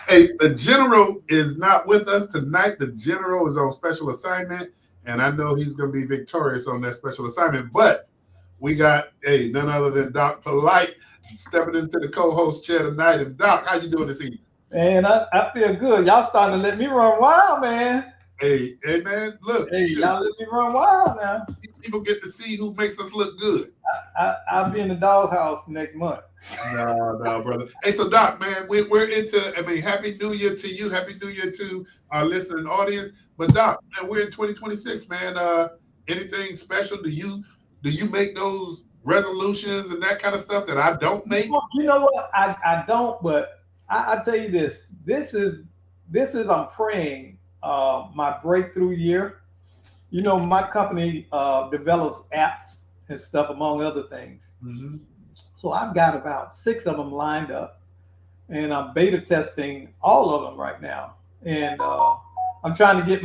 Hey, the general is not with us tonight. The general is on special assignment, and I know he's going to be victorious on that special assignment. But we got none other than Doc Polite stepping into the co-host chair tonight. And Doc, how you doing this evening? Man, I feel good. Y'all starting to let me run wild, man. Hey, man, look. Hey, y'all let me run wild now. People get to see who makes us look good. I'll be in the doghouse next month. No, brother. Hey, so Doc, man, we're into. Happy New Year to you. Happy New Year to our listening audience. But Doc, man, we're in 2026, man. Anything special? Do you make those resolutions and that kind of stuff that I don't make? You know what? I don't, but I tell you this. This is I'm praying my breakthrough year. You know, my company develops apps and stuff, among other things. Mm-hmm. So I've got about 6 of them lined up, and I'm beta testing all of them right now. And I'm trying to get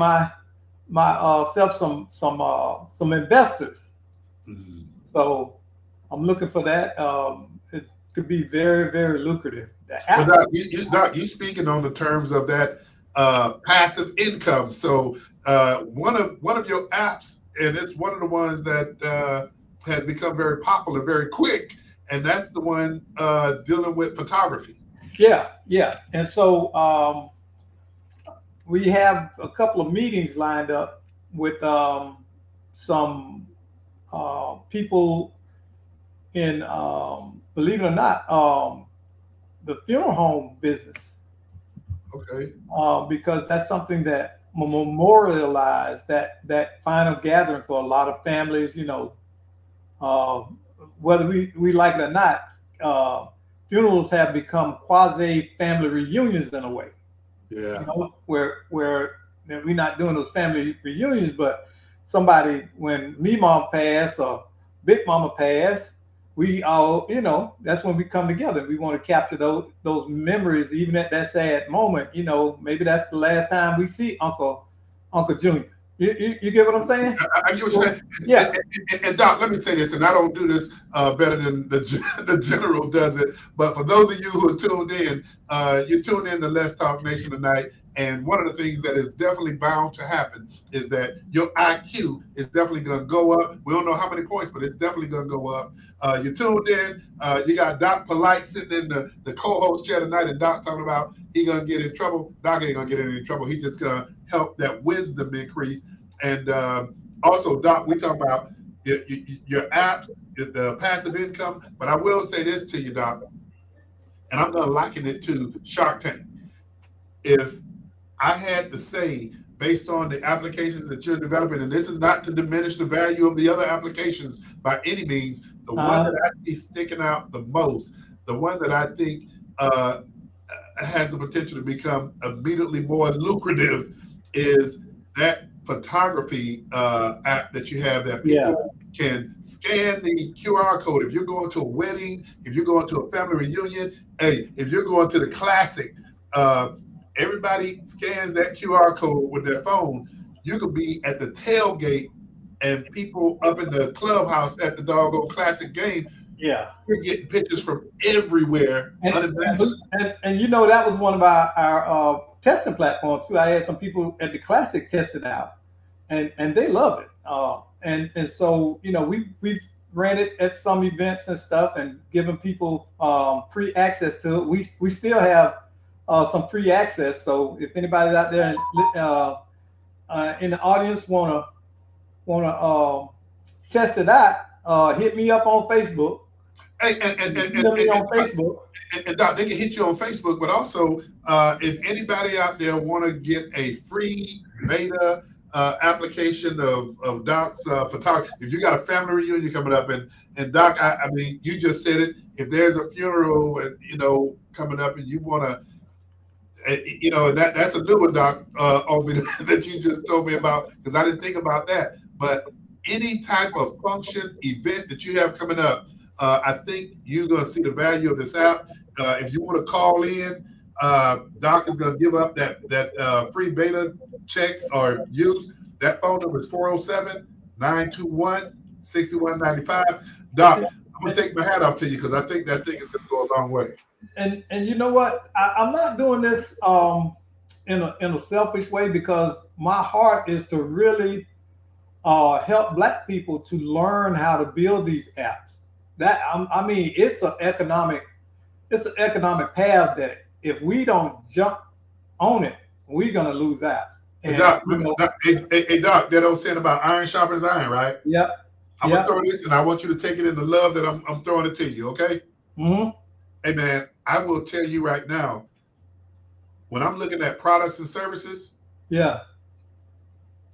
myself some investors. Mm-hmm. So I'm looking for that. It's to be very, very lucrative. Well, Doc, you speaking on the terms of that passive income. So one of your apps, and it's one of the ones that has become very popular very quick, and that's the one dealing with photography. Yeah. And so we have a couple of meetings lined up with some people in, believe it or not, the funeral home business. Okay. Because that's something that memorialize that final gathering for a lot of families. You know, whether we like it or not, funerals have become quasi family reunions in a way. Yeah. You know, where we're not doing those family reunions, but somebody, when me mom passed or big mama passed, we all, you know, that's when we come together. We want to capture those memories, even at that sad moment. You know, maybe that's the last time we see Uncle Junior. You get what I'm saying? I get what you're saying. Yeah. And Doc, let me say this, and I don't do this better than the general does it. But for those of you who are tuned in, you tuned in to Let's Talk Nation tonight. And one of the things that is definitely bound to happen is that your IQ is definitely going to go up. We don't know how many points, but it's definitely going to go up. You tuned in. You got Doc Polite sitting in the co-host chair tonight, and Doc talking about he going to get in trouble. Doc ain't going to get in any trouble. He just going to help that wisdom increase. And also, Doc, we talk about your apps, the passive income. But I will say this to you, Doc, and I'm going to liken it to Shark Tank. If I had to say, based on the applications that you're developing, and this is not to diminish the value of the other applications by any means, the one that I see sticking out the most, the one that I think has the potential to become immediately more lucrative is that photography app that you have that people can scan the QR code. If you're going to a wedding, if you're going to a family reunion, if you're going to the classic, everybody scans that QR code with their phone. You could be at the tailgate and people up in the clubhouse at the doggone classic game. Yeah. We're getting pictures from everywhere. And you know, that was one of our testing platforms too. I had some people at the classic test it out, and they love it. And so, you know, we've ran it at some events and stuff and given people free access to it. We still have some free access. So if anybody out there in the audience wanna test it out, hit me up on Facebook. And on Facebook. And Doc, they can hit you on Facebook, but also if anybody out there want to get a free beta application of Doc's photography, if you got a family reunion coming up, and Doc, I mean, you just said it. If there's a funeral, you know, coming up, and you want to, you know, that's a new one, Doc, on me that you just told me about, because I didn't think about that. But any type of function, event that you have coming up, I think you're going to see the value of this app. If you want to call in, Doc is going to give up that free beta check or use. That phone number is 407-921-6195. Doc, I'm going to take my hat off to you because I think that thing is going to go a long way. and you know what? I'm not doing this in a selfish way, because my heart is to really help Black people to learn how to build these apps. I mean, it's an economic path that if we don't jump on it, we're gonna lose out. Hey, And Doc, hey, Doc, that old saying about iron sharpens iron, right? yep, I'm gonna yep. throw this, and I want you to take it in the love that I'm throwing it to you. Okay? Hmm. Hey, man, I will tell you right now, when I'm looking at products and services, Yeah,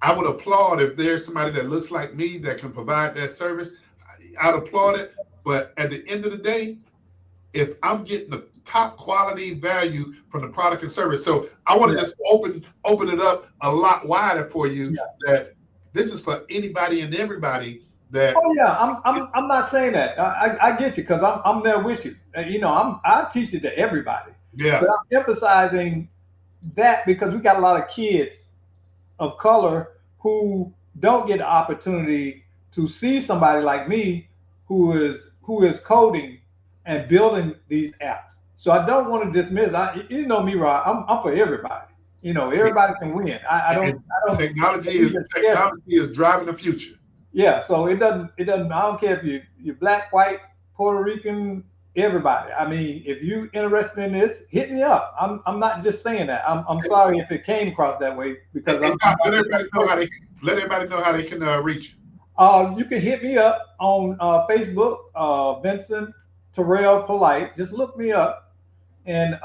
I would applaud if there's somebody that looks like me that can provide that service. I'd applaud it. But at the end of the day, if I'm getting the top quality value from the product and service, so I want to yeah, just open it up a lot wider for you, yeah. that this is for anybody and everybody that Oh yeah, I'm not saying that. I get you, because I'm there with you. You know, I teach it to everybody, yeah. but I'm emphasizing that because we got a lot of kids of color who don't get the opportunity to see somebody like me who is coding and building these apps. So I don't want to dismiss. You know me, Rod. I'm for everybody. You know, everybody can win. And I don't technology believe is in scarcity. driving the future. Yeah, so it doesn't. I don't care if you're Black, white, Puerto Rican, everybody. I mean, if you interested in this, hit me up. I'm not just saying that. I'm sorry if it came across that way, because And I'm Doc, let everybody know how they can reach you. You can hit me up on Facebook, Vincent Terrell Polite. Just look me up. And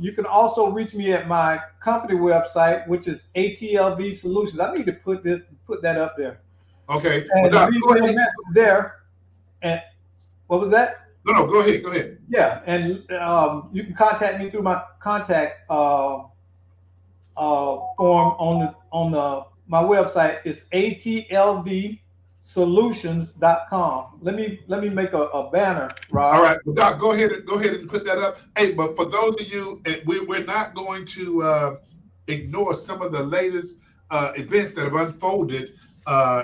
you can also reach me at my company website, which is ATLV Solutions. I need to put that up there. Okay. Well, And Doc, leave go me a ahead. message there. And what was that? No, go ahead. Go ahead. Yeah, and you can contact me through my contact form on my website. It's atlvsolutions.com. Let me make a banner, Rob. All right, well, Doc, go ahead and put that up. Hey, but for those of you, we're not going to ignore some of the latest events that have unfolded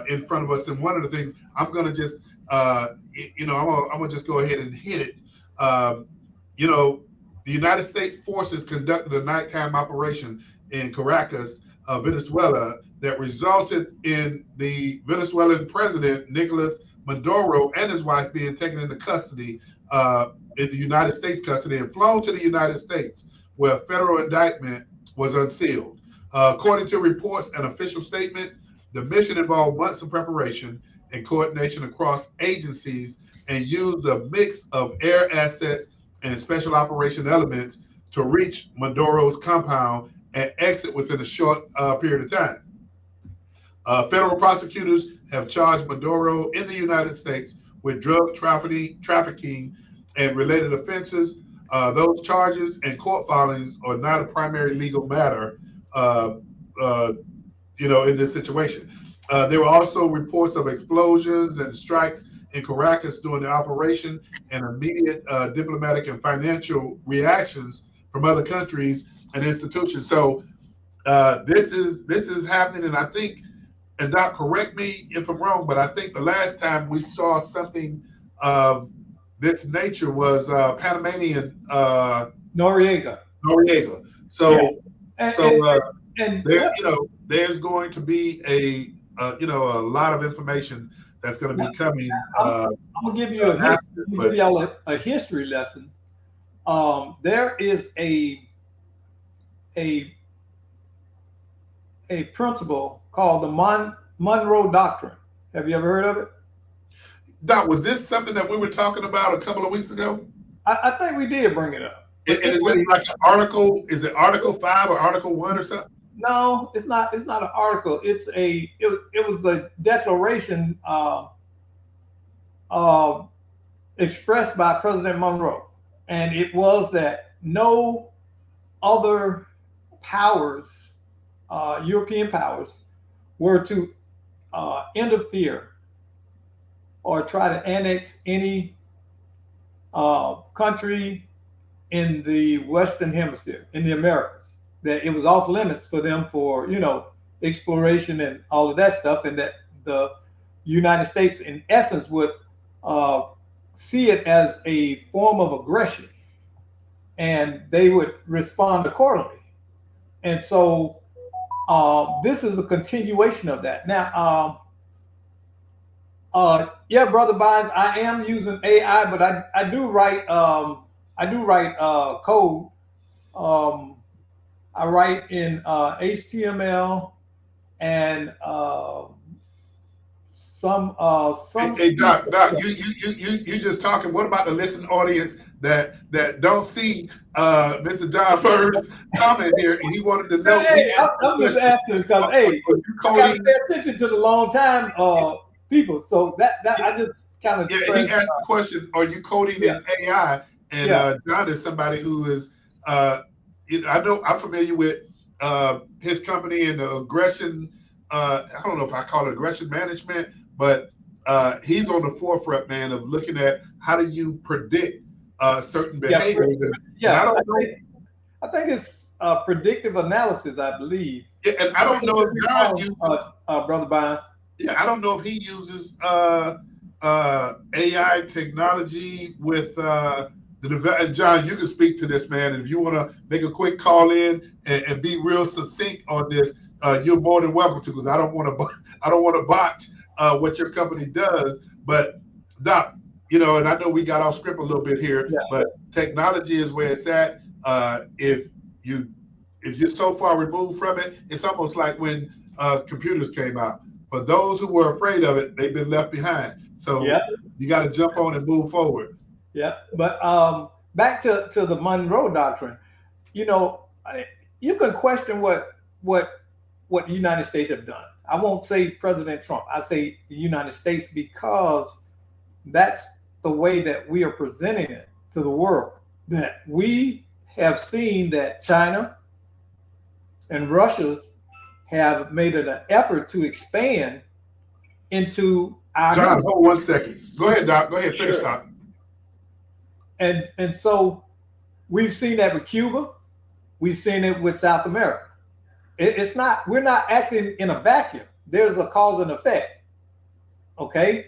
in front of us. And one of the things I'm going to just, I'm gonna just go ahead and hit it. You know, the United States forces conducted a nighttime operation in Caracas, Venezuela, that resulted in the Venezuelan president Nicolas Maduro and his wife being taken into custody in the United States custody and flown to the United States, where a federal indictment was unsealed. According to reports and official statements, the mission involved months of preparation and coordination across agencies and used a mix of air assets and special operation elements to reach Maduro's compound and exit within a short period of time. Federal prosecutors have charged Maduro in the United States with drug trafficking and related offenses. Those charges and court filings are not a primary legal matter, in this situation. There were also reports of explosions and strikes in Caracas during the operation, and immediate diplomatic and financial reactions from other countries and institutions. So this is happening, and I think, and Doc, correct me if I'm wrong, but I think the last time we saw something of this nature was Panamanian Noriega. So, Yeah. there's going to be a lot of information that's going to be coming. I'm gonna give you give y'all a history lesson. There is a principle called the Monroe Doctrine. Have you ever heard of it? Doc, was this something that we were talking about a couple of weeks ago? I think we did bring it up. And is it like an article? Is it Article 5 or Article 1 or something? No, it's not. It's not an article. It was a declaration expressed by President Monroe, and it was that no other powers, European powers, were to interfere or try to annex any country in the Western Hemisphere, in the Americas. That it was off limits for them for, exploration and all of that stuff, and that the United States, in essence, would see it as a form of aggression. and they would respond accordingly. And so this is the continuation of that. Now, yeah, Brother Bynes, I am using AI, but I do write code. I write in HTML and some. Hey, Doc, you just talking. What about the listening audience that don't see Mr. John Bird's comment here, and he wanted to know? Hey, I'm just asking because hey, I gotta pay attention to the long time people. So that I just kind of he asked the question: are you coding in AI? And John is somebody who is I know I'm familiar with his company and the aggression. I don't know if I call it aggression management, but he's on the forefront, man, of looking at how do you predict certain behaviors. I think it's predictive analysis, I believe. Yeah, and I don't know if John uses, Brother Bynes. Yeah, I don't know if he uses AI technology with the development. John, you can speak to this, man. If you want to make a quick call in and be real succinct on this, you're more than welcome to, because I don't want to botch what your company does. But Doc, and I know we got off script a little bit here, but technology is where it's at. If you're so far removed from it, it's almost like when computers came out. For those who were afraid of it, they've been left behind. So you got to jump on and move forward. Yeah, but back to the Monroe Doctrine. You can question what the United States have done. I won't say President Trump. I say the United States, because that's the way that we are presenting it to the world. That we have seen that China and Russia have made an effort to expand into our. John, hold 1 second. Go ahead, Doc. Go ahead, finish, Doc. And so we've seen that with Cuba. We've seen it with South America. We're not acting in a vacuum. There's a cause and effect. Okay.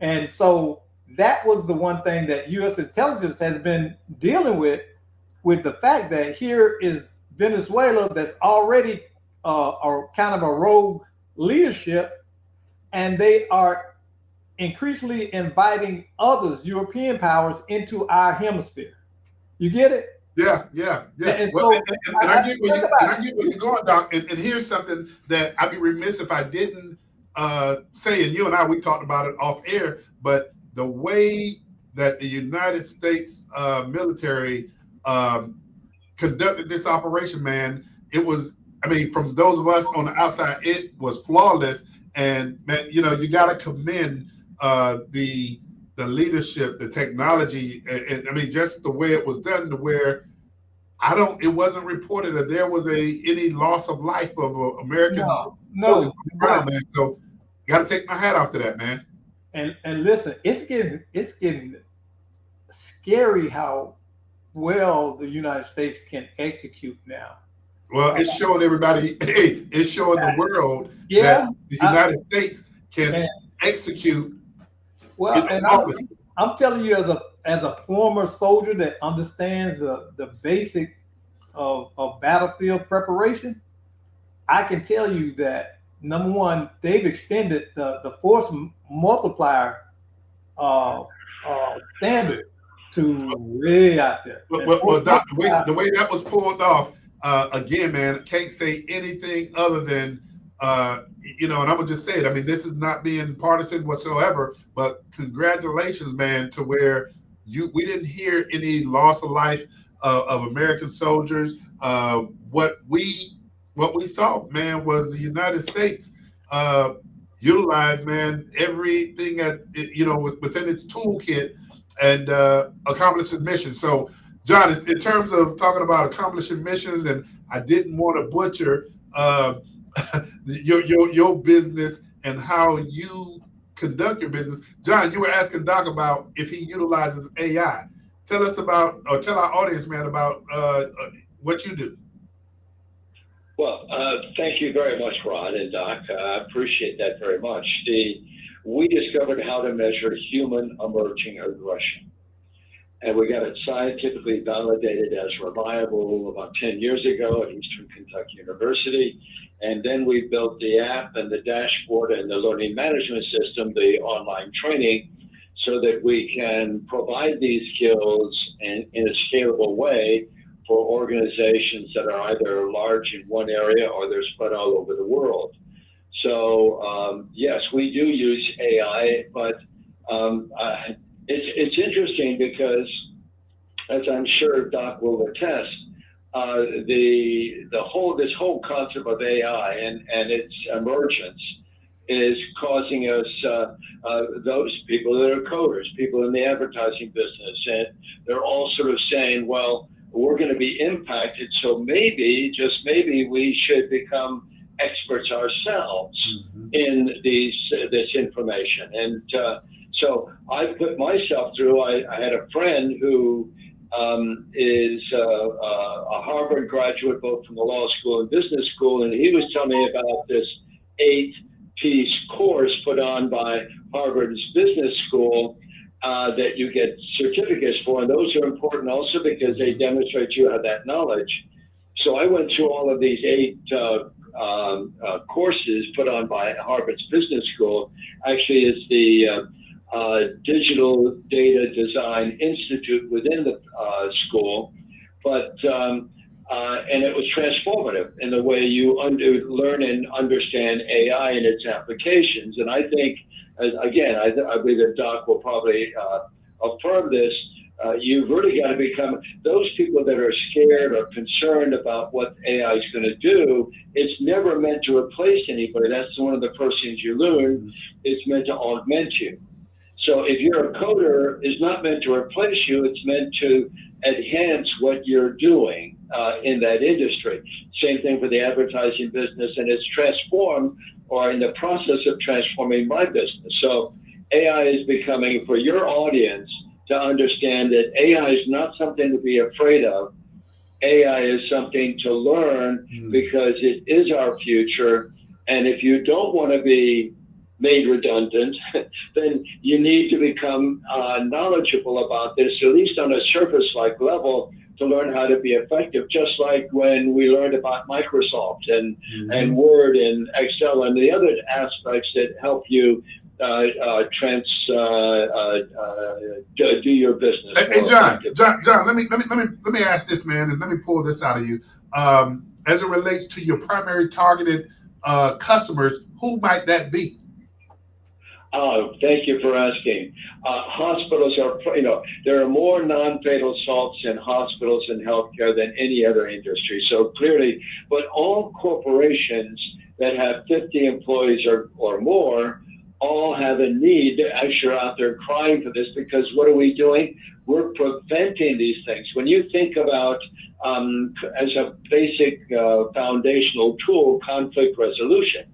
And so that was the one thing that U.S. intelligence has been dealing with the fact that here is Venezuela that's already kind of a rogue leadership, and they are increasingly inviting others, European powers, into our hemisphere. You get it? Yeah. And so, I get where you're going, Doc. And here's something that I'd be remiss if I didn't say, and you and I, we talked about it off air, but the way that the United States military conducted this operation, man, it was, from those of us on the outside, it was flawless. And man, you got to commend the leadership, the technology, and just the way it was done, to where it wasn't reported that there was any loss of life of American. No. Man. So got to take my hat off to that, man. And listen, it's getting scary how well the United States can execute now. Well, it's showing everybody. Hey, it's showing the world that the United States can execute. Well, and I'm telling you, as a former soldier that understands the basics of battlefield preparation, I can tell you that, number one, they've extended the force multiplier standard to way out there. Well, Doc, the way that was pulled off, again, man, can't say anything other than, and I'm gonna just say it. This is not being partisan whatsoever, but congratulations, man, to where we didn't hear any loss of life of American soldiers. What we saw, man, was the United States utilize, man, everything within its toolkit and accomplish its mission. So, John, in terms of talking about accomplishing missions, and I didn't want to butcher your business and how you conduct your business. John, you were asking Doc about if he utilizes AI. Tell us about, or tell our audience, man, about what you do. Well, thank you very much, Ron and Doc. I appreciate that very much. We discovered how to measure human emerging aggression. and we got it scientifically validated as reliable about 10 years ago at Eastern Kentucky University. And then we built the app and the dashboard and the learning management system, the online training, so that we can provide these skills in a scalable way for organizations that are either large in one area or they're spread all over the world. So yes, we do use AI, but it's interesting because, as I'm sure Doc will attest, this whole concept of AI and its emergence is causing us, those people that are coders, people in the advertising business, and they're all sort of saying, well, we're going to be impacted, so maybe, just maybe, we should become experts ourselves in this information. And so I put myself through, I had a friend who is a Harvard graduate, both from the law school and business school, and he was telling me about this 8-piece course put on by Harvard's business school that you get certificates for, and those are important also because they demonstrate you have that knowledge. So I went through all of these 8 courses put on by Harvard's business school. Actually, it's the Digital Data Design Institute within the school, but and it was transformative in the way you learn and understand AI and its applications. And I think, again, I believe that Doc will probably affirm this. You've really got to become those people that are scared or concerned about what AI is going to do. It's never meant to replace anybody. That's one of the first things you learn. It's meant to augment you. So if you're a coder, it's not meant to replace you. It's meant to enhance what you're doing in that industry. Same thing for the advertising business, and it's transformed or in the process of transforming my business. So AI is becoming, for your audience to understand that AI is not something to be afraid of. AI is something to learn because it is our future. And if you don't want to be made redundant, then you need to become knowledgeable about this, at least on a surface-like level, to learn how to be effective, just like when we learned about Microsoft and Word and Excel and the other aspects that help you do your business. Hey, John, let me ask this, man, and let me pull this out of you. As it relates to your primary targeted customers, who might that be? Thank you for asking. Hospitals are, there are more non-fatal assaults in hospitals and healthcare than any other industry. So clearly, but all corporations that have 50 employees or more all have a need. Actually, are out there crying for this because what are we doing? We're preventing these things. When you think about, as a basic foundational tool, conflict resolution,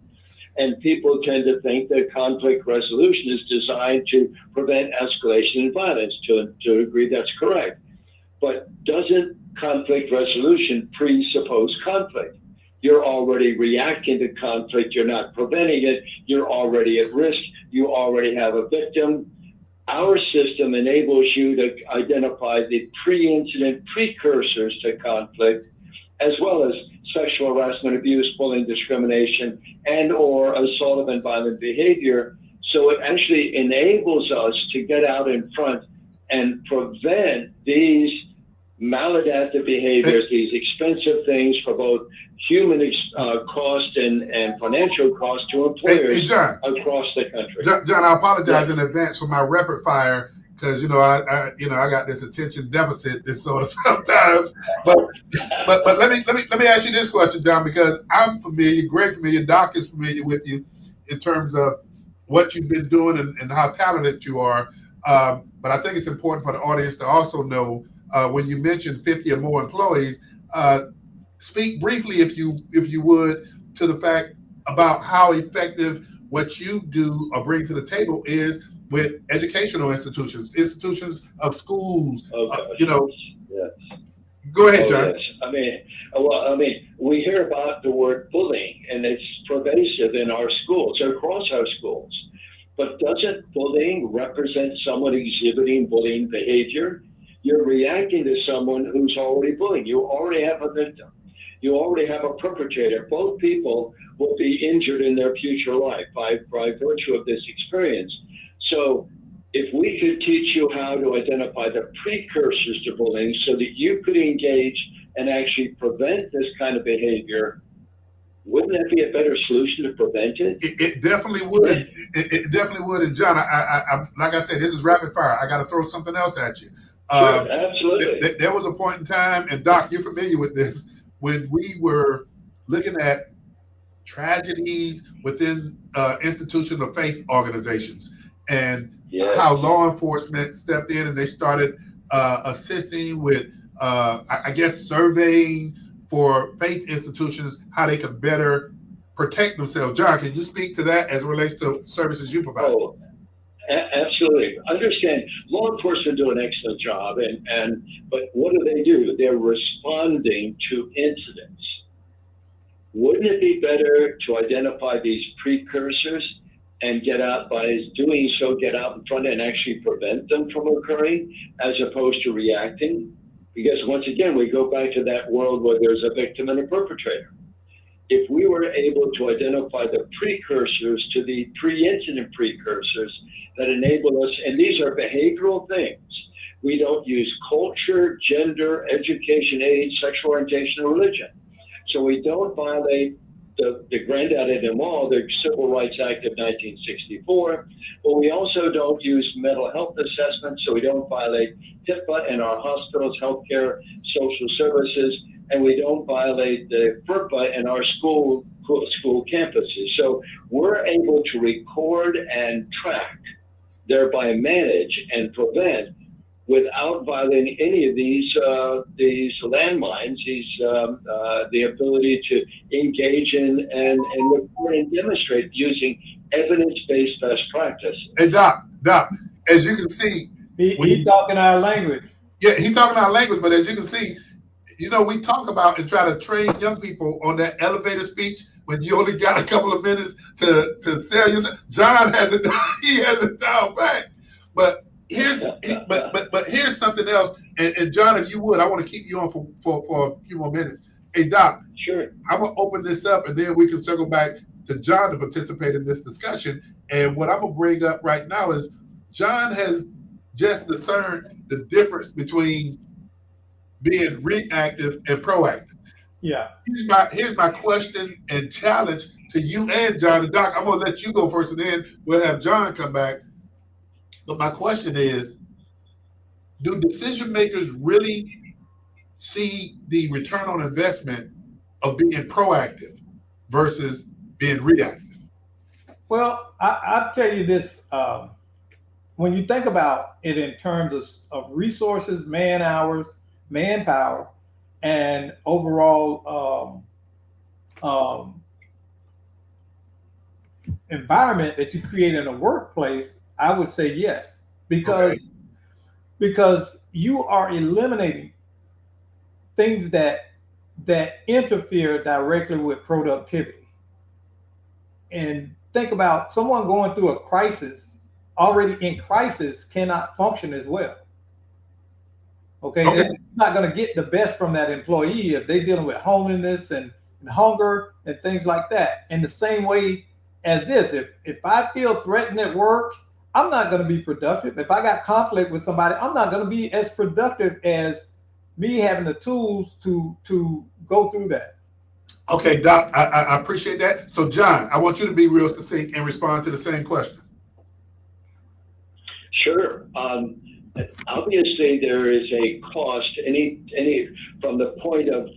and people tend to think that conflict resolution is designed to prevent escalation and violence. To a degree, that's correct. But doesn't conflict resolution presuppose conflict? You're already reacting to conflict. You're not preventing it. You're already at risk. You already have a victim. Our system enables you to identify the pre-incident precursors to conflict, as well as sexual harassment, abuse, bullying, discrimination, and or assault and violent behavior. So it actually enables us to get out in front and prevent these maladaptive behaviors, these expensive things for both human cost and financial cost to employers across the country. John, I apologize in advance for my rapid fire, because I got this attention deficit this sort of sometimes. But let me ask you this question, John, because I'm familiar, Greg familiar, Doc is familiar with you in terms of what you've been doing and how talented you are. But I think it's important for the audience to also know when you mentioned 50 or more employees, speak briefly, if you would, to the fact about how effective what you do or bring to the table is with educational institutions of schools. Yes. Go ahead, John. Yes. I mean, we hear about the word bullying, and it's pervasive in our schools, across our schools. But doesn't bullying represent someone exhibiting bullying behavior? you're reacting to someone who's already bullying. You already have a victim. You already have a perpetrator. Both people will be injured in their future life by virtue of this experience. So if we could teach you how to identify the precursors to bullying so that you could engage and actually prevent this kind of behavior, wouldn't that be a better solution to prevent it? It definitely would. It definitely would. And John, I like I said, this is rapid fire. I got to throw something else at you. Sure, absolutely. There was a point in time, and Doc, you're familiar with this, when we were looking at tragedies within institutional of faith organizations, and how law enforcement stepped in and they started assisting with, I guess, surveying for faith institutions, how they could better protect themselves. John, can you speak to that as it relates to services you provide? Oh, absolutely. Understand, law enforcement do an excellent job, but what do? They're responding to incidents. Wouldn't it be better to identify these precursors and get out in front and actually prevent them from occurring as opposed to reacting? Because once again, we go back to that world where there's a victim and a perpetrator. If we were able to identify the precursors to the pre-incident precursors that enable us, and these are behavioral things. We don't use culture, gender, education, age, sexual orientation, or religion. So we don't violate the granddaddy of them all, the Civil Rights Act of 1964, but we also don't use mental health assessments, so we don't violate HIPAA in our hospitals, healthcare, social services, and we don't violate the FERPA in our school campuses. So we're able to record and track, thereby manage and prevent without violating any of these landmines, the ability to engage in and record and demonstrate using evidence-based best practice. Hey, Doc, as you can see, he's talking our language. Yeah, he's talking our language, but as you can see, we talk about and try to train young people on that elevator speech when you only got a couple of minutes to sell yourself. John has it down back. But here's something else. And John, if you would, I want to keep you on for a few more minutes. Hey, Doc. Sure. I'm going to open this up, and then we can circle back to John to participate in this discussion. And what I'm going to bring up right now is John has just discerned the difference between being reactive and proactive. Yeah. Here's my question and challenge to you and John. And Doc, I'm going to let you go first, and then we'll have John come back. But my question is, do decision makers really see the return on investment of being proactive versus being reactive? Well, I'll tell you this. When you think about it in terms of resources, man hours, manpower, and overall environment that you create in a workplace, I would say yes, because you are eliminating things that interfere directly with productivity. And think about someone going through a crisis, already in crisis, cannot function as well. Okay. They're not going to get the best from that employee if they're dealing with homelessness and hunger and things like that. In the same way as this, if I feel threatened at work, I'm not going to be productive. If I got conflict with somebody, I'm not going to be as productive as me having the tools to go through that. Okay, Doc, I appreciate that. So, John, I want you to be real succinct and respond to the same question. Sure. Obviously, there is a cost. Any from the point of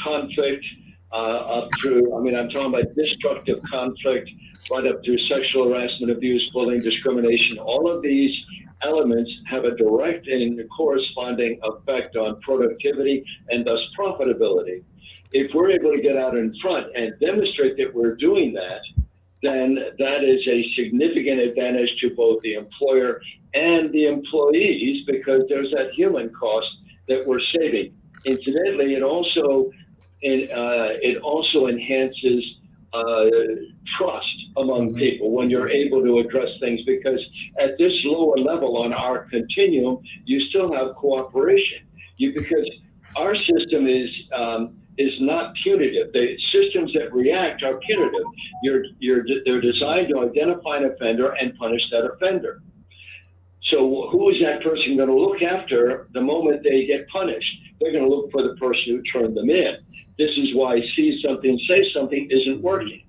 conflict up through. I'm talking about destructive conflict, right up through sexual harassment, abuse, bullying, discrimination. All of these elements have a direct and corresponding effect on productivity and thus profitability. If we're able to get out in front and demonstrate that we're doing that, then that is a significant advantage to both the employer and the employees, because there's that human cost that we're saving. Incidentally, it also enhances trust among people when you're able to address things, because at this lower level on our continuum, you still have cooperation. Because our system is not punitive. The systems that react are punitive. They're designed to identify an offender and punish that offender. So who is that person going to look after the moment they get punished? They're going to look for the person who turned them in. This is why see something, say something isn't working.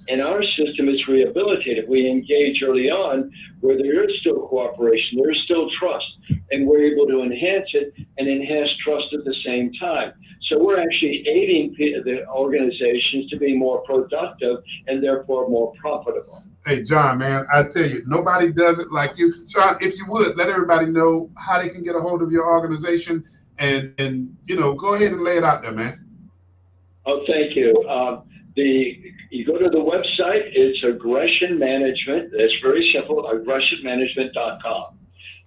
And our system is rehabilitative. We engage early on where there is still cooperation, there is still trust, and we're able to enhance it and enhance trust at the same time. So we're actually aiding the organizations to be more productive and therefore more profitable. Hey, John, man, I tell you, nobody does it like you. John, if you would, let everybody know how they can get a hold of your organization and go ahead and lay it out there, man. Oh, thank you. You go to the website, it's Aggression Management. It's very simple, aggressionmanagement.com.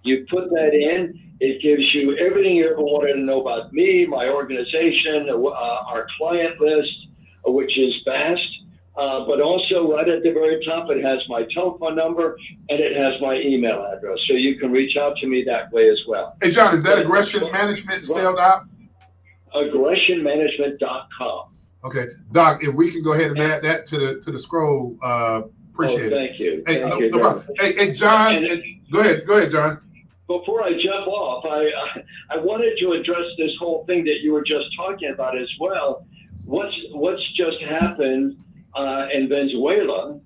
You put that in, it gives you everything you ever wanted to know about me, my organization, our client list, which is vast. But also right at the very top, it has my telephone number and it has my email address. So you can reach out to me that way as well. Hey, John, is that Aggression Management spelled out? Aggressionmanagement.com. Okay, Doc, if we can go ahead and add that to the scroll, appreciate it. Thank you. Hey, Thank no you. problem. Hey, John, go ahead, John. Before I jump off, I wanted to address this whole thing that you were just talking about as well. What's just happened in Venezuela,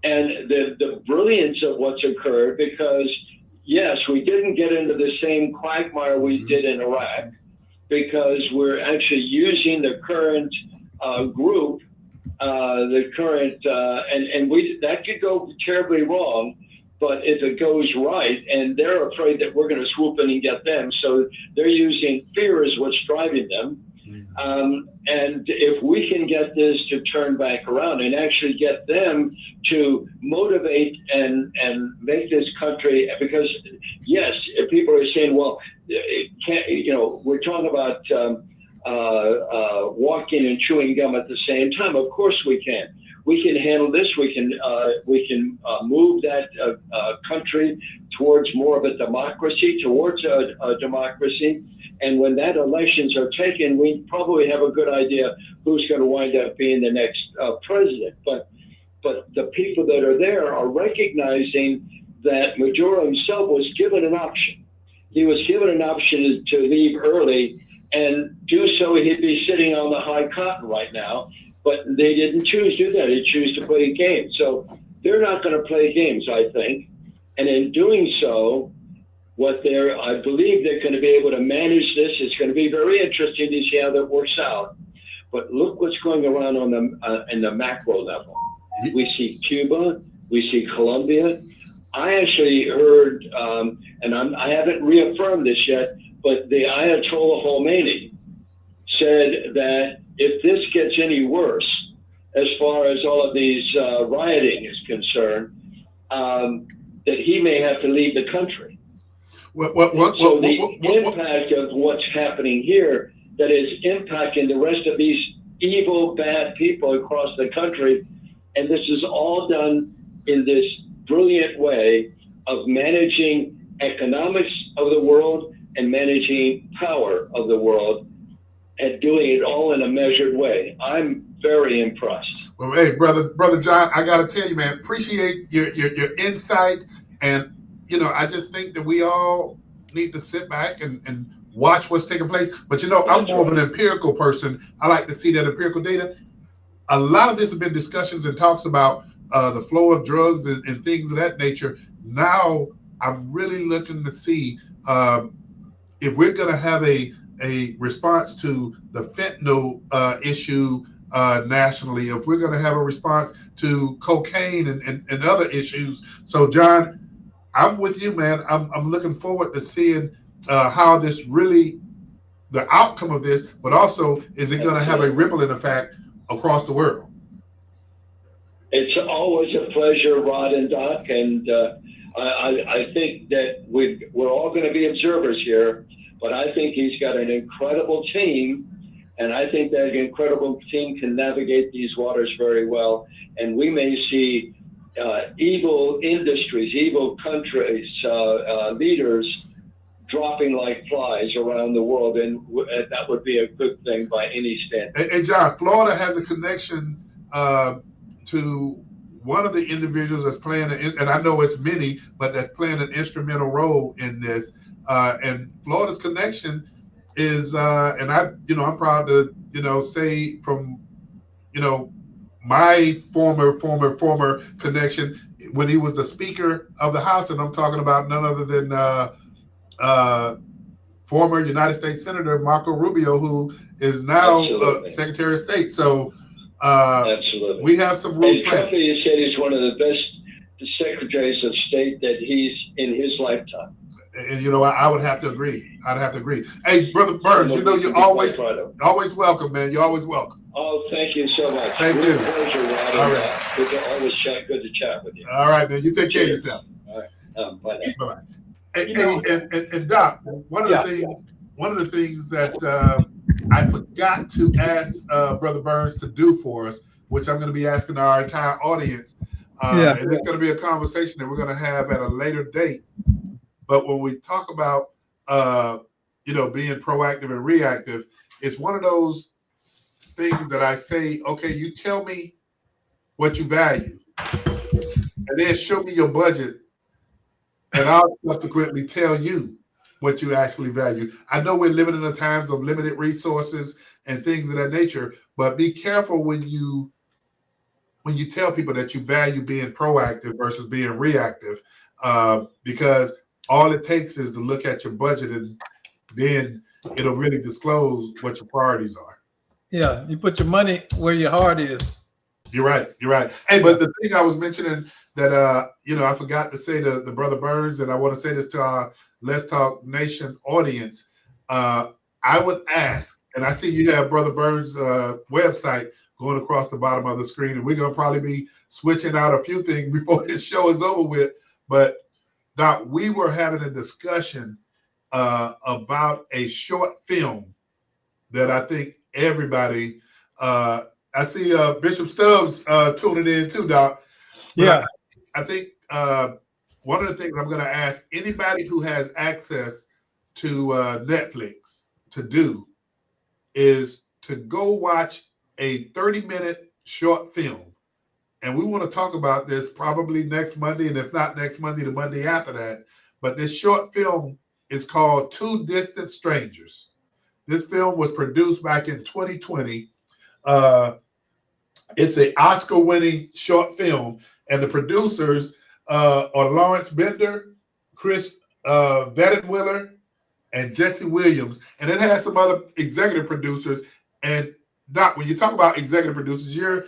and the brilliance of what's occurred, because yes, we didn't get into the same quagmire we did in Iraq, because we're actually using the current group, that could go terribly wrong. But if it goes right, and they're afraid that we're going to swoop in and get them, so they're using fear as what's driving them. And if we can get this to turn back around and actually get them to motivate and make this country, because yes, people are saying, well, it can't, we're talking about walking and chewing gum at the same time. Of course we can. We can handle this. We can move that country towards more of a democracy, And when that elections are taken, we probably have a good idea who's going to wind up being the next president. But the people that are there are recognizing that Maduro himself was given an option. He was given an option to leave early, and do so he'd be sitting on the high cotton right now. But they didn't choose to do that. They choose to play games. So they're not going to play games, I think. And in doing so, I believe they're going to be able to manage this. It's going to be very interesting to see how that works out. But look what's going around on in the macro level. We see Cuba. We see Colombia. I actually heard, and I haven't reaffirmed this yet, but the Ayatollah Khomeini said that if this gets any worse, as far as all of these rioting is concerned, that he may have to leave the country. Impact of what's happening here that is impacting the rest of these evil, bad people across the country. And this is all done in this brilliant way of managing economics of the world and managing power of the world, and doing it all in a measured way. I'm very impressed. Well, hey, brother John, I got to tell you, man, appreciate your insight. And, I just think that we all need to sit back and watch what's taking place. But, I'm more of an empirical person. I like to see that empirical data. A lot of this has been discussions and talks about the flow of drugs and things of that nature. Now I'm really looking to see if we're going to have a response to the fentanyl issue nationally, if we're going to have a response to cocaine and other issues. So, John, I'm with you, man. I'm looking forward to seeing how this really, the outcome of this, but also is it going to have a rippling effect across the world? It's always a pleasure, Rod and Doc, and I think that we're all going to be observers here. But I think he's got an incredible team, And I think that incredible team can navigate these waters very well. And we may see evil industries, evil countries, leaders dropping like flies around the world, and that would be a good thing by any standard. And John, Florida has a connection to one of the individuals that's playing, and I know it's many, but that's playing an instrumental role in this. And Florida's connection is, and I'm proud to, say from, my former connection when he was the Speaker of the House, and I'm talking about none other than former United States Senator Marco Rubio, who is now Secretary of State. So absolutely, we have some room. Trump, you said he's one of the best secretaries of state that he's in his lifetime. And I would have to agree. I'd have to agree. Hey, Brother Burns, you're always welcome, man. You're always welcome. Oh, thank you so much. Thank you. Pleasure, Rod. All right. Good to chat with you. All right, man. You take care of yourself. All right. Bye now. Bye-bye. And Doc, one of the things that I forgot to ask Brother Burns to do for us, which I'm going to be asking our entire audience, and it's going to be a conversation that we're going to have at a later date. But when we talk about being proactive and reactive, it's one of those things that I say, okay, you tell me what you value, and then show me your budget, and I'll subsequently tell you what you actually value. I know we're living in the times of limited resources and things of that nature, but be careful when you tell people that you value being proactive versus being reactive, because all it takes is to look at your budget, and then it'll really disclose what your priorities are. Yeah, you put your money where your heart is. You're right. Hey, but the thing I was mentioning that I forgot to say to the Brother Burns, and I want to say this to our Let's Talk Nation audience. I would ask, and I see you have Brother Burns' website going across the bottom of the screen, and we're gonna probably be switching out a few things before this show is over with. But Doc, we were having a discussion about a short film that I think everybody. I see Bishop Stubbs tuning in too, Doc. Yeah. I think one of the things I'm going to ask anybody who has access to Netflix to do is to go watch a 30-minute short film. And we want to talk about this probably next Monday, and if not next Monday, the Monday after that. But this short film is called Two Distant Strangers. This film was produced back in 2020. It's an Oscar-winning short film, and the producers are Lawrence Bender, Chris Vettenwiller, and Jesse Williams. And it has some other executive producers. And Doc, when you talk about executive producers, you're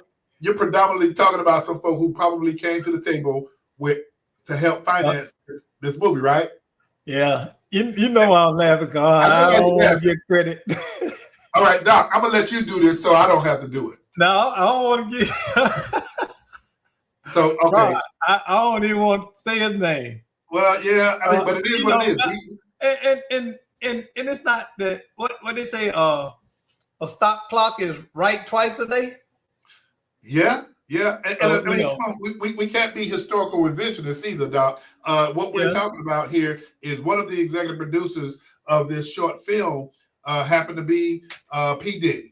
predominantly talking about some folk who probably came to the table to help finance this movie, right? Yeah. You know I'm laughing because I don't want to get credit. All right, Doc, I'm going to let you do this so I don't have to do it. No, I don't want to get So, okay. I don't even want to say his name. Well, yeah, I mean, but it is what it is. And it's not that, what they say, a stop clock is right twice a day? Yeah. And I mean, we can't be historical revisionists either, Doc. What we're talking about here is one of the executive producers of this short film happened to be P. Diddy.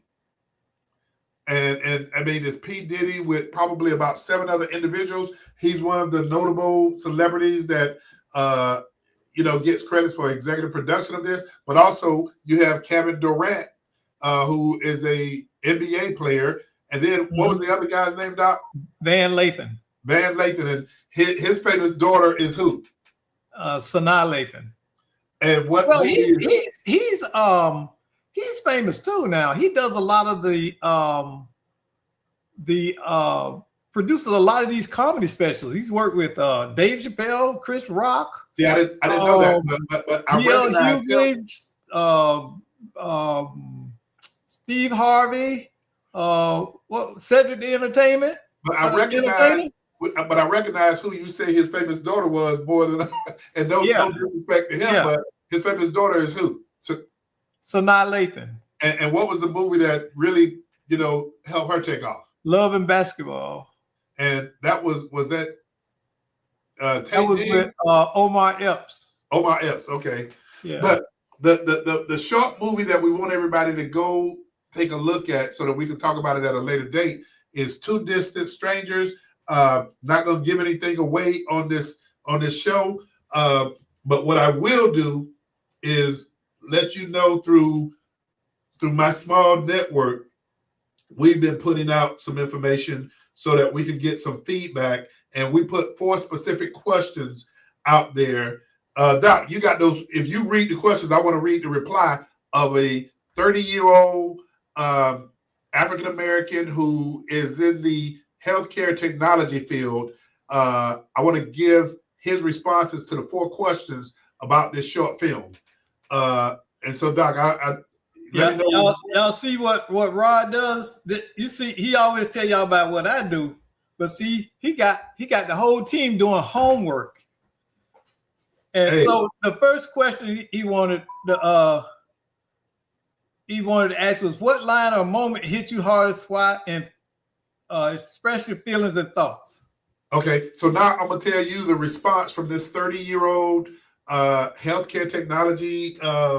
And I mean, it's P. Diddy with probably about 7 other individuals. He's one of the notable celebrities that, gets credits for executive production of this. But also you have Kevin Durant, who is a NBA player. And then what was the other guy's name, Doc? Van Lathan. And his famous daughter is who? Sanaa Lathan. And what? Well, he's famous too now. He does a lot of the produces a lot of these comedy specials. He's worked with Dave Chappelle, Chris Rock. See, I didn't know that, but I recognize Steve Harvey. Cedric the Entertainment. But I recognize who you say his famous daughter was more than, and no disrespect to him, but his famous daughter is who? Sanaa Lathan. And what was the movie that really, helped her take off? Love and Basketball. And that was that That was with Omar Epps. Omar Epps, okay. Yeah. But the short movie that we want everybody to go take a look at so that we can talk about it at a later date is Two Distant Strangers. Not going to give anything away on this show, but what I will do is let you know through my small network, we've been putting out some information so that we can get some feedback, and we put 4 specific questions out there. Doc, you got those. If you read the questions, I want to read the reply of a 30-year-old African American who is in the healthcare technology field. I want to give his responses to the 4 questions about this short film. And so, Doc, y'all see what Rod does? You see, he always tell y'all about what I do, but see, he got the whole team doing homework. And so the first question he wanted to ask was, what line or moment hit you hardest, why, and express your feelings and thoughts. Okay, so now I'm gonna tell you the response from this 30-year-old healthcare technology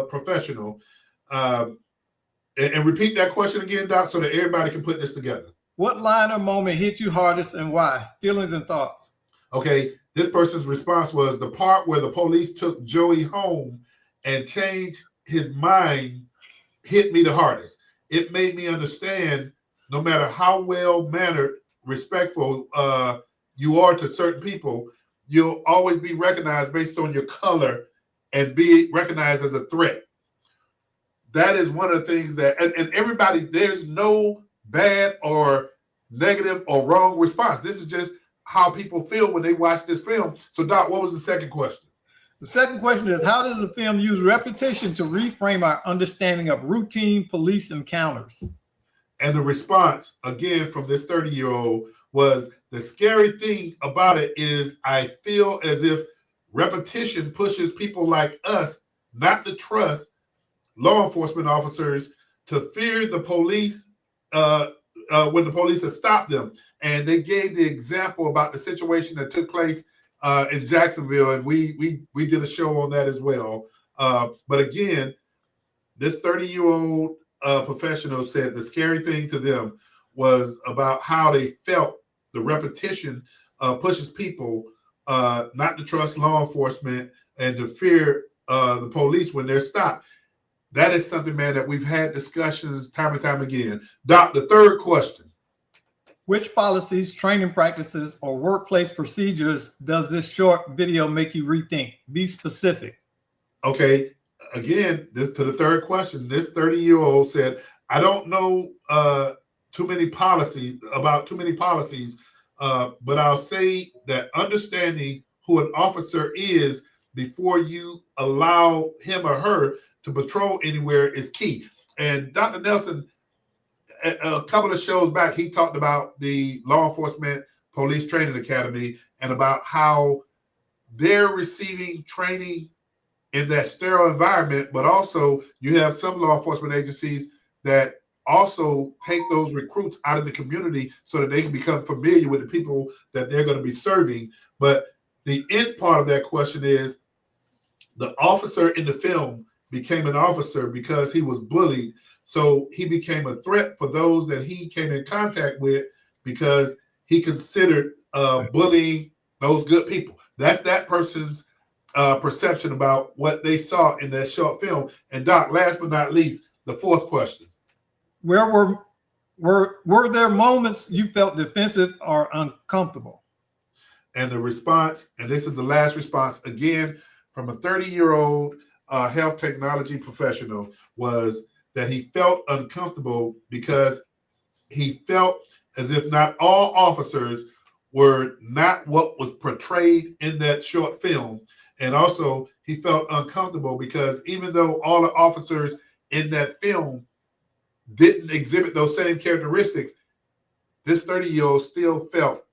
professional. And repeat that question again, Doc, so that everybody can put this together. What line or moment hit you hardest and why? Feelings and thoughts. Okay, this person's response was the part where the police took Joey home and changed his mind hit me the hardest. It made me understand no matter how well-mannered, respectful you are to certain people, you'll always be recognized based on your color and be recognized as a threat. That is one of the things that, and everybody, there's no bad or negative or wrong response. This is just how people feel when they watch this film. So, Doc, what was the second question? The second question is, how does the film use repetition to reframe our understanding of routine police encounters? And the response, again, from this 30-year-old was, the scary thing about it is I feel as if repetition pushes people like us not to trust law enforcement officers, to fear the police when the police have stopped them. And they gave the example about the situation that took place in Jacksonville, and we did a show on that as well. But again, this 30-year-old professional said the scary thing to them was about how they felt the repetition pushes people not to trust law enforcement and to fear the police when they're stopped. That is something, man, that we've had discussions time and time again. Doc, the third question. Which policies, training practices, or workplace procedures does this short video make you rethink? Be specific. Okay, again, to the third question, this 30-year-old said, I don't know too many policies, but I'll say that understanding who an officer is before you allow him or her to patrol anywhere is key. And Dr. Nelson, a couple of shows back, he talked about the Law Enforcement Police Training Academy and about how they're receiving training in that sterile environment, but also you have some law enforcement agencies that also take those recruits out of the community so that they can become familiar with the people that they're going to be serving. But the end part of that question is, the officer in the film became an officer because he was bullied. So he became a threat for those that he came in contact with because he considered bullying those good people. That's that person's perception about what they saw in that short film. And Doc, last but not least, the fourth question. Where were there moments you felt defensive or uncomfortable? And the response, and this is the last response, again, from a 30-year-old health technology professional, was that he felt uncomfortable because he felt as if not all officers were not what was portrayed in that short film. And also he felt uncomfortable because even though all the officers in that film didn't exhibit those same characteristics, this 30-year-old still felt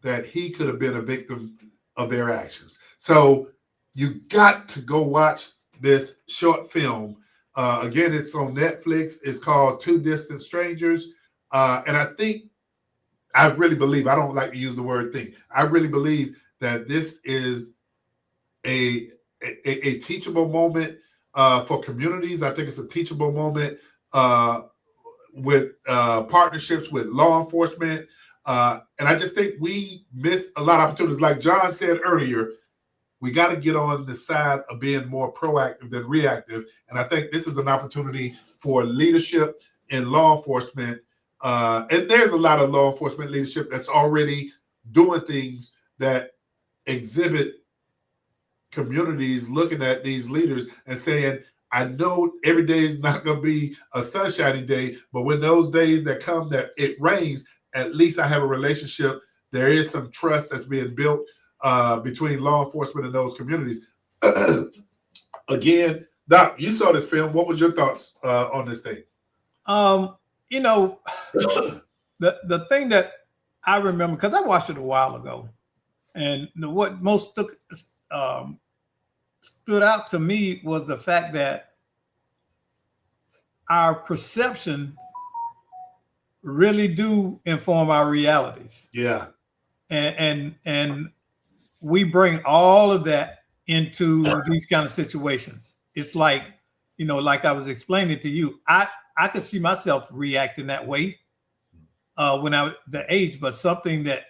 that he could have been a victim of their actions. So you got to go watch this short film. Again, it's on Netflix. It's called Two Distant Strangers. And I think, I really believe, I don't like to use the word think, I really believe that this is a teachable moment for communities. I think it's a teachable moment with partnerships with law enforcement. And I just think we miss a lot of opportunities. Like John said earlier, we got to get on the side of being more proactive than reactive. And I think this is an opportunity for leadership in law enforcement. And there's a lot of law enforcement leadership that's already doing things that exhibit communities looking at these leaders and saying, I know every day is not going to be a sunshiny day, but when those days that come that it rains, at least I have a relationship. There is some trust that's being built between law enforcement and those communities. Again, Doc, you saw this film. What was your thoughts on this thing? You know, the thing that I remember, because I watched it a while ago, and what most stood out to me was the fact that our perceptions really do inform our realities. Yeah. And we bring all of that into these kind of situations. It's like, you know, like I was explaining to you, I could see myself reacting that way when I was the age, but something that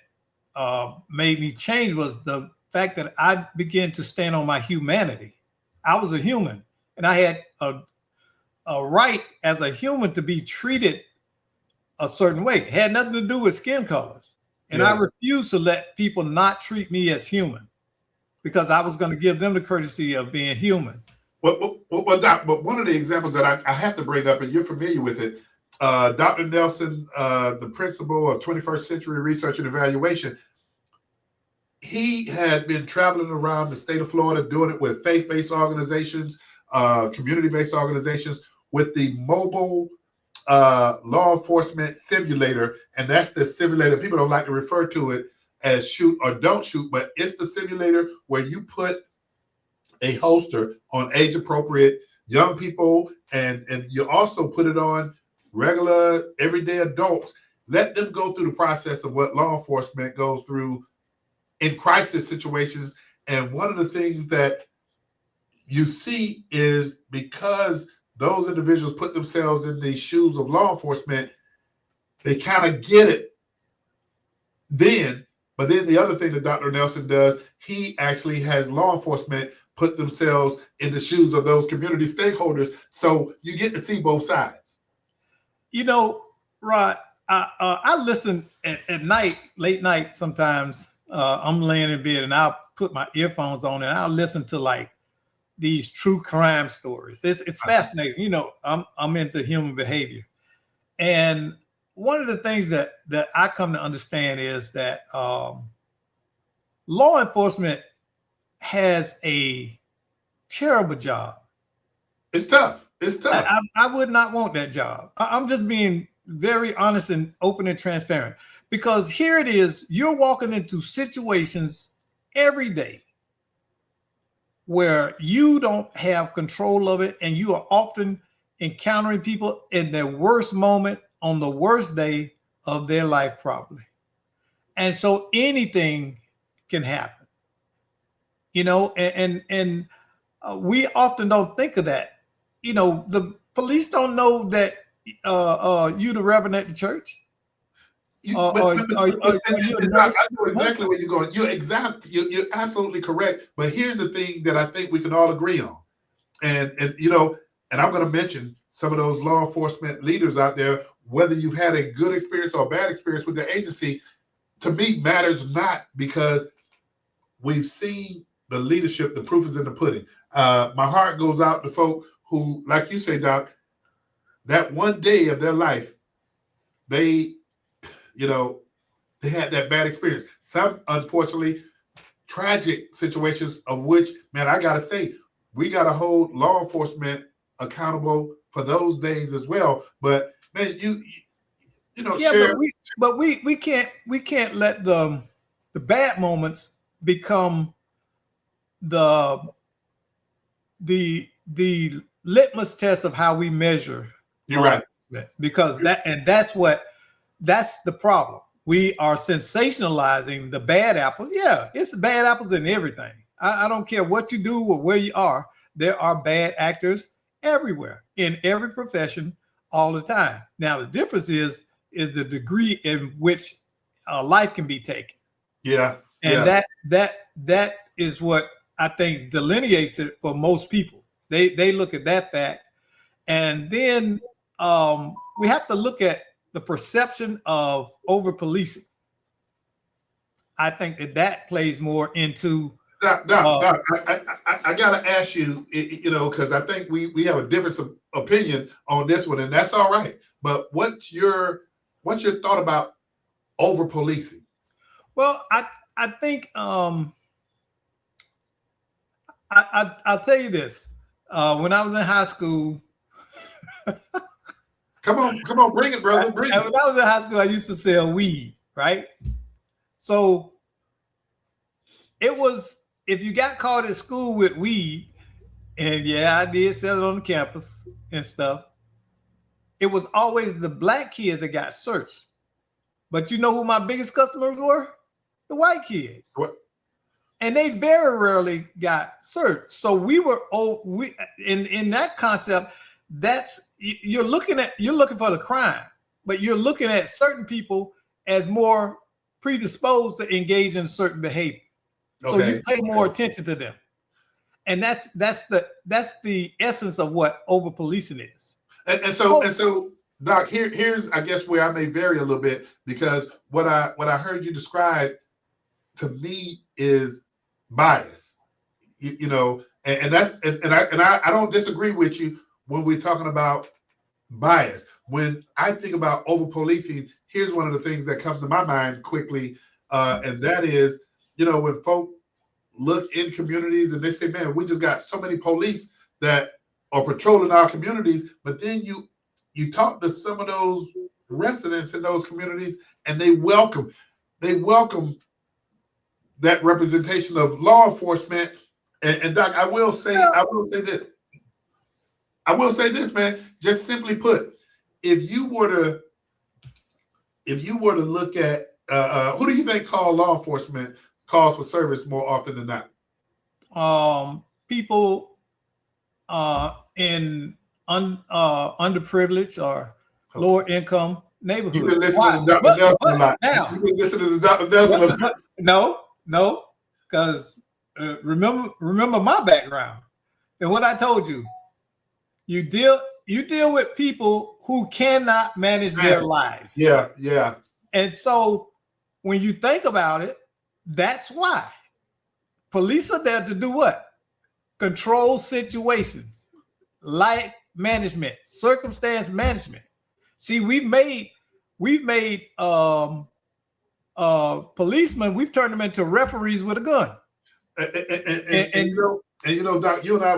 made me change was the fact that I began to stand on my humanity. I was a human, and I had a right as a human to be treated a certain way. It had nothing to do with skin colors. And I refused to let people not treat me as human because I was going to give them the courtesy of being human. Well, Doc, but one of the examples that I have to bring up, and you're familiar with it, Dr. Nelson, the principal of 21st Century Research and Evaluation, he had been traveling around the state of Florida doing it with faith-based organizations, community-based organizations, with the mobile law enforcement simulator. And that's the simulator. People don't like to refer to it as shoot or don't shoot, but it's the simulator where you put a holster on age-appropriate young people, and you also put it on regular, everyday adults. Let them go through the process of what law enforcement goes through in crisis situations. And one of the things that you see is because those individuals put themselves in the shoes of law enforcement, they kind of get it then. But then the other thing that Dr. Nelson does, he actually has law enforcement put themselves in the shoes of those community stakeholders. So you get to see both sides. You know, Rod, I listen at night, late night sometimes. I'm laying in bed and I'll put my earphones on and I'll listen to like these true crime stories. It's fascinating. You know, I'm into human behavior. And one of the things that I come to understand is that law enforcement has a terrible job. It's tough. It's tough. I would not want that job. I'm just being very honest and open and transparent, because here it is. You're walking into situations every day where you don't have control of it, and you are often encountering people in their worst moment on the worst day of their life, probably. And so anything can happen, you know, and we often don't think of that. You know, the police don't know that you the reverend at the church. I know exactly where you're going. You're absolutely correct. But here's the thing that I think we can all agree on. And you know, and I'm going to mention some of those law enforcement leaders out there, whether you've had a good experience or a bad experience with their agency, to me matters not, because we've seen the leadership, the proof is in the pudding. My heart goes out to folk who, like you say, Doc, that one day of their life, they had that bad experience. Some, unfortunately, tragic situations of which, man, I got to say, we got to hold law enforcement accountable for those days as well. But man, you know, yeah, Sheriff, but we can't let the bad moments become the litmus test of how we measure. You're right. Because that's the problem. We are sensationalizing the bad apples. Yeah, it's bad apples in everything. I don't care what you do or where you are. There are bad actors everywhere in every profession all the time. Now, the difference is the degree in which life can be taken. Yeah. And that is what I think delineates it for most people. They look at that fact. And then we have to look at the perception of over policing. I think that plays more into. Doc, I gotta ask you, because I think we have a difference of opinion on this one, and that's all right. But what's your thought about over policing? Well, I think I'll tell you this. When I was in high school. Come on, bring it, brother. Bring it. When I was in high school, I used to sell weed, right? So it was, if you got caught at school with weed, and yeah, I did sell it on the campus and stuff, it was always the black kids that got searched. But you know who my biggest customers were? The white kids. What? And they very rarely got searched. So we were in that concept. That's you're looking for the crime, but you're looking at certain people as more predisposed to engage in certain behavior. So you pay more attention to them, and that's the essence of what over policing is. And so, Doc, here's I guess where I may vary a little bit, because what I heard you describe to me is bias. And I don't disagree with you when we're talking about bias. When I think about over policing, here's one of the things that comes to my mind quickly, and that is, when folk look in communities and they say, man, we just got so many police that are patrolling our communities, but then you talk to some of those residents in those communities and they welcome that representation of law enforcement. And Doc, I will say this, man, just simply put, if you were to look at who do you think call law enforcement calls for service more often than not? People in underprivileged or lower income neighborhoods. You've been listening to Dr. Nelson a lot. You've been listening to Dr. Nelson a lot. No, because remember my background and what I told you. You deal with people who cannot manage their lives. Yeah. And so when you think about it, that's why police are there to do what? Control situations, life management, circumstance management. See, we've made policemen, we've turned them into referees with a gun. And Doc, you and I,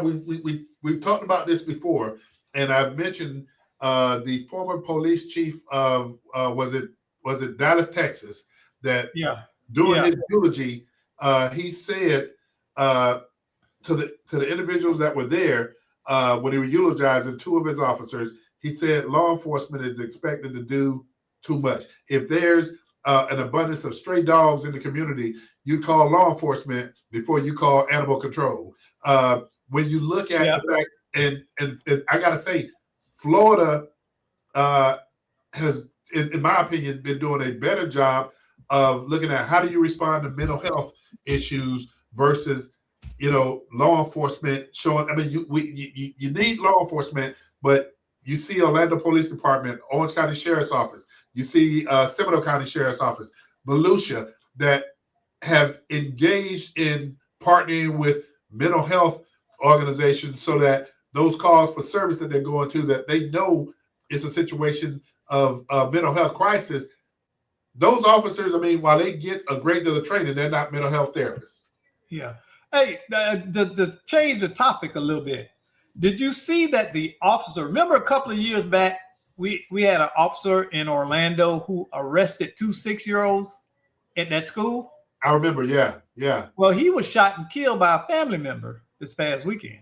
we've talked about this before, and I've mentioned the former police chief of was it Dallas, Texas, that during his eulogy, he said to the individuals that were there when he was eulogizing two of his officers, he said law enforcement is expected to do too much. If there's an abundance of stray dogs in the community, you call law enforcement before you call animal control. When you look at the fact, and I gotta say, Florida has, in my opinion, been doing a better job of looking at how do you respond to mental health issues versus, law enforcement showing. I mean, you need law enforcement, but you see Orlando Police Department, Orange County Sheriff's Office, you see Seminole County Sheriff's Office, Volusia, that have engaged in partnering with mental health organizations so that those calls for service that they're going to, that they know it's a situation of mental health crisis. Those officers, I mean, while they get a great deal of training, they're not mental health therapists. Yeah. Hey, to change the topic a little bit, did you see that the officer, remember a couple of years back, we had an officer in Orlando who arrested 2 6-year-olds at that school? I remember, yeah. Well, he was shot and killed by a family member this past weekend.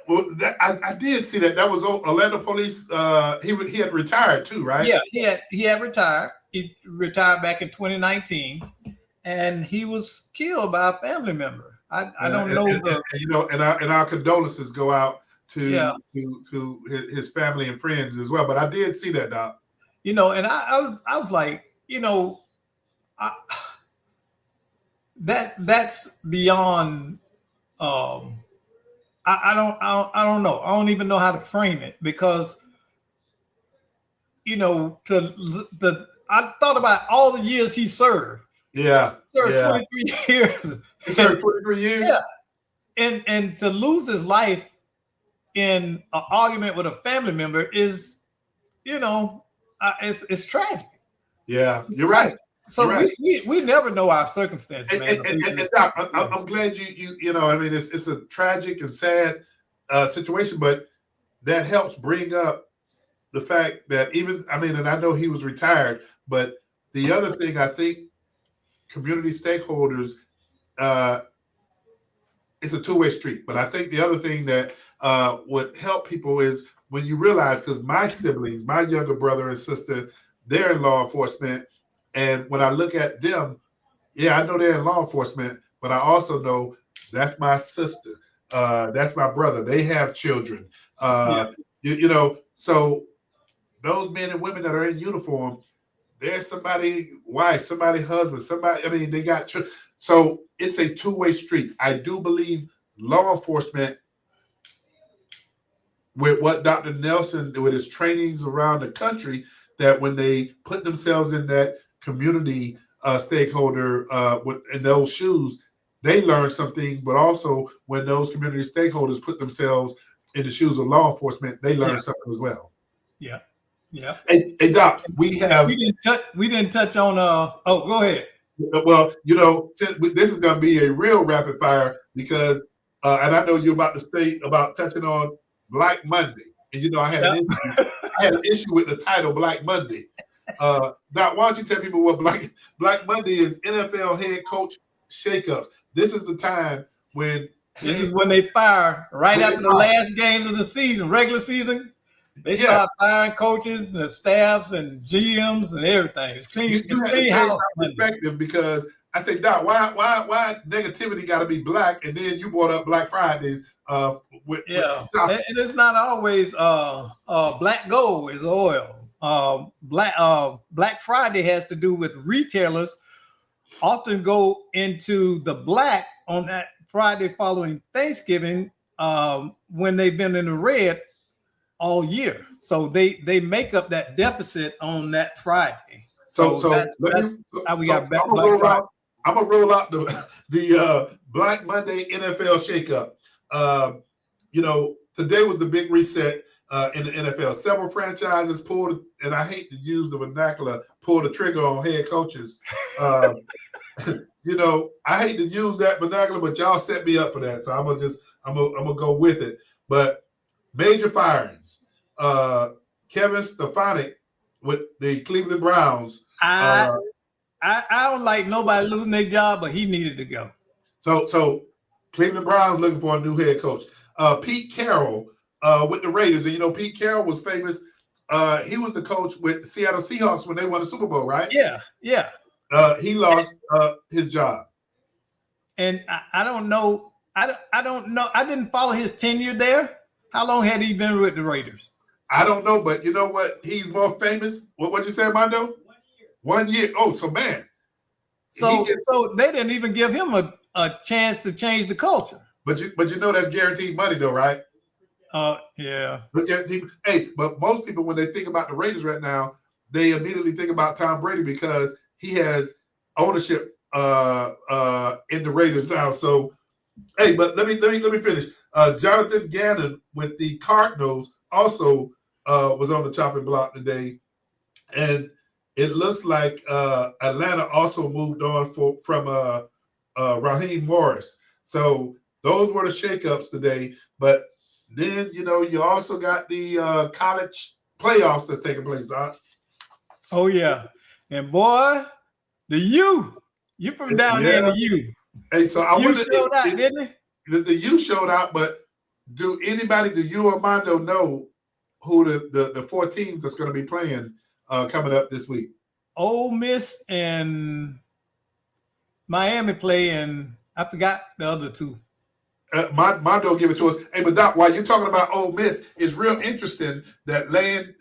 Well, I did see that. That was Orlando Police. He had retired too, right? Yeah, he had retired. He retired back in 2019, and he was killed by a family member. I don't know and our condolences go out Yeah. to his family and friends as well. But I did see that, Doc. and I was like, that's beyond. I don't know. I don't even know how to frame it because, I thought about all the years he served. Yeah, Served 23 years. He served 23 years. Yeah, and to lose his life in an argument with a family member is, it's tragic. Yeah, you're right. So we never know our circumstances, man. And Doc, I'm glad you know. I mean, it's a tragic and sad situation, but that helps bring up the fact that and I know he was retired, but the other thing I think community stakeholders, it's a two-way street. But I think the other thing that would help people is when you realize, because my siblings, my younger brother and sister, they're in law enforcement. And when I look at them, yeah, I know they're in law enforcement, but I also know that's my sister. That's my brother. They have children. So those men and women that are in uniform, there's somebody wife, somebody husband, somebody, they got children. So it's a two-way street. I do believe law enforcement, with what Dr. Nelson, with his trainings around the country, that when they put themselves in that community stakeholder in those shoes, they learn some things, but also when those community stakeholders put themselves in the shoes of law enforcement, they learn something as well. Yeah. Yeah. Hey Doc, we didn't touch on go ahead. Well, since this is going to be a real rapid fire because and I know you're about to say about touching on Black Monday. And I had an issue with the title Black Monday. Doc, why don't you tell people what Black Monday is? NFL head coach shakeups. This is the time when they fire right after the last games of the season, regular season. They start firing coaches and staffs and GMs and everything. It's clean. It's clean house. Perspective, because I say, Doc, why negativity got to be black? And then you brought up Black Fridays. And it's not always black gold is oil. Black Friday has to do with retailers often go into the black on that Friday following Thanksgiving when they've been in the red all year. So they make up that deficit on that Friday. So that's how we got back. I'm gonna roll out the Black Monday NFL shakeup. Today was the big reset in the NFL. Several franchises pulled, and I hate to use the vernacular, pull the trigger on head coaches. I hate to use that vernacular, but y'all set me up for that, so I'm gonna go with it. But major firings. Kevin Stefanski with the Cleveland Browns. I don't like nobody losing their job, but he needed to go. So Cleveland Browns looking for a new head coach. Pete Carroll with the Raiders. And Pete Carroll was famous. He was the coach with the Seattle Seahawks when they won the Super Bowl, right? Yeah. He lost his job. And I don't know. I don't know. I didn't follow his tenure there. How long had he been with the Raiders? I don't know, but you know what? He's more famous. What'd you say, Mondo? 1 year. Oh, so man. So they didn't even give him a chance to change the culture. But that's guaranteed money though, right? Yeah. That's guaranteed. Hey, but most people when they think about the Raiders right now, they immediately think about Tom Brady because he has ownership in the Raiders now. So, hey, but let me finish. Jonathan Gannon with the Cardinals also was on the chopping block today, and it looks like Atlanta also moved on from Raheem Morris. So those were the shakeups today. But then you also got the college playoffs that's taking place, Doc. Oh yeah, and boy, the U from down there in the U. Hey, so I U showed out, didn't he? The U showed out, but do you or Mondo know who the 4 teams that's going to be playing coming up this week? Ole Miss and Miami play, and I forgot the other two. Mondo give it to us. Hey, but Doc, while you're talking about Ole Miss, it's real interesting that Lane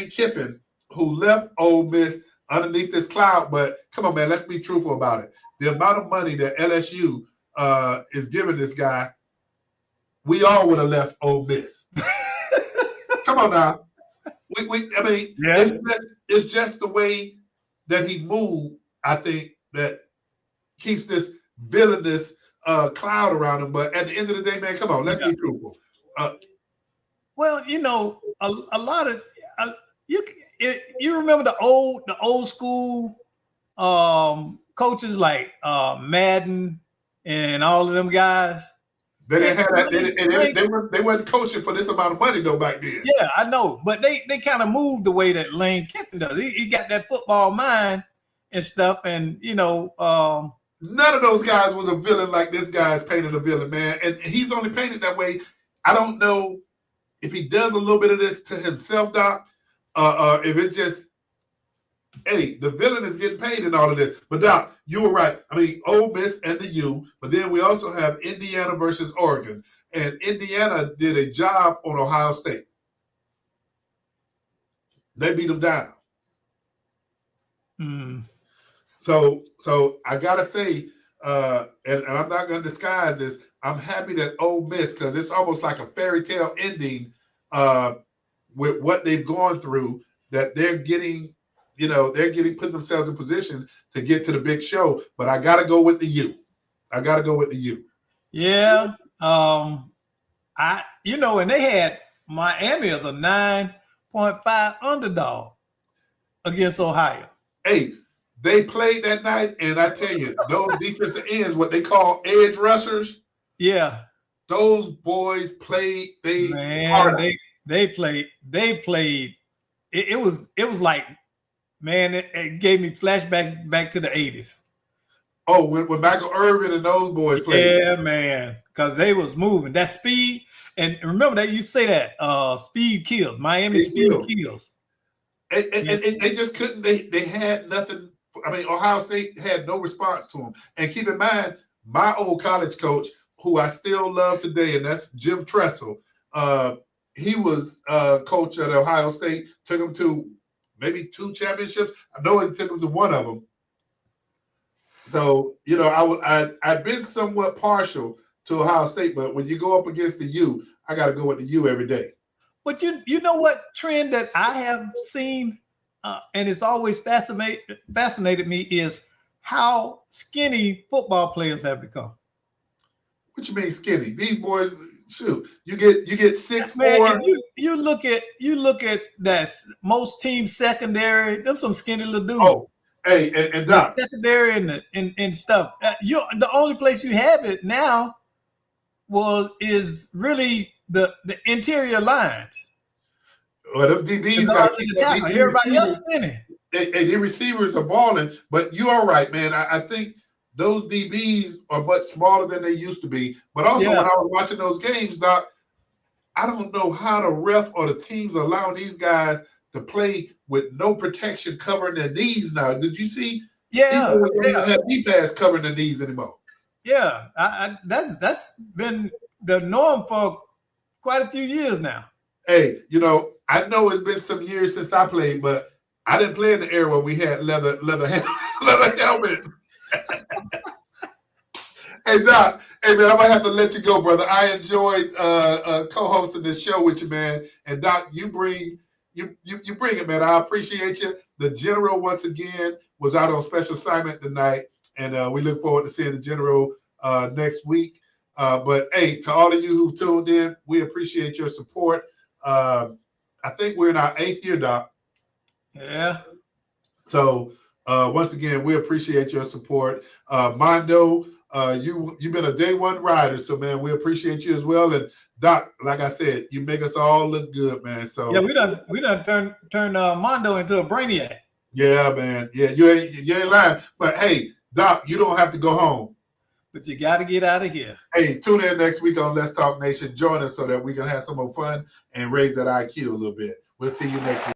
Kiffin, who left Ole Miss underneath this cloud, but come on, man, let's be truthful about it. The amount of money that LSU is giving this guy, we all would have left Ole Miss. Come on now. I mean, Yeah. it's just the way that he moved, I think, that keeps this villainous cloud around him. But at the end of the day, man, come on, let's be truthful. Well, you know, a lot of you remember the old school coaches like Madden and all of them guys. They didn't have that. They weren't coaching for this amount of money though back then. Yeah, I know, but they kind of moved the way that Lane Kiffin does. He got that football mind and stuff, and you know, none of those guys was a villain like this guy's painted a villain, man. And he's only painted that way. I don't know if he does a little bit of this to himself, Doc, if it's just, hey, the villain is getting paid in all of this. But Doc, you were right. I mean, Ole Miss and the U, but then we also have Indiana versus Oregon. And Indiana did a job on Ohio State. They beat them down. So I gotta say, and I'm not gonna disguise this, I'm happy that Ole Miss, because it's almost like a fairy tale ending with what they've gone through, that they're getting, putting themselves in position to get to the big show. But I gotta go with the U. Yeah. And they had Miami as a 9.5 underdog against Ohio. Hey, they played that night, and I tell you, those defensive ends, what they call edge rushers, yeah, those boys played. They played. It was like, man, it gave me flashbacks back to the 80s. Oh, when Michael Irvin and those boys played. Yeah, man, because they was moving. That speed, and remember that you say that speed kills. Miami speed kills. And they just couldn't. They had nothing. I mean, Ohio State had no response to them. And keep in mind, my old college coach, who I still love today, and that's Jim Tressel. He was coach at Ohio State. Took him to maybe 2 championships. I know he took him to one of them. So, I'd been somewhat partial to Ohio State, but when you go up against the U, I got to go with the U every day. But you know what trend that I have seen, and it's always fascinated me, is how skinny football players have become. What you mean skinny? These boys, shoot, you get 6'4". You look at that most teams secondary. Them some skinny little dudes. Oh, hey, and Doc, secondary and stuff. The only place you have it now is really the interior lines. Well, them DBs got to keep that. Everybody else spinning. The receivers are balling, but you are right, man. I think those DBs are much smaller than they used to be. But also, when I was watching those games, Doc, I don't know how the ref or the teams are allowing these guys to play with no protection covering their knees now. Did you see? Yeah. They don't have knee pads covering their knees anymore. Yeah, that's been the norm for quite a few years now. Hey, I know it's been some years since I played, but I didn't play in the era where we had leather helmets. Hey, Doc. Hey, man, I'm going to have to let you go, brother. I enjoyed co-hosting this show with you, man. And, Doc, you bring it, man. I appreciate you. The General, once again, was out on special assignment tonight, and we look forward to seeing the General next week. But, hey, to all of you who tuned in, we appreciate your support. I think we're in our 8th year, Doc. Yeah. So, once again, we appreciate your support. Mondo, you've been a day one rider, so man, we appreciate you as well. And Doc, like I said, you make us all look good, man. So yeah, we done turned Mondo into a brainiac. Yeah, man. Yeah, you ain't lying. But hey, Doc, you don't have to go home. but you got to get out of here. Hey, tune in next week on Let's Talk Nation. Join us so that we can have some more fun and raise that IQ a little bit. We'll see you next week.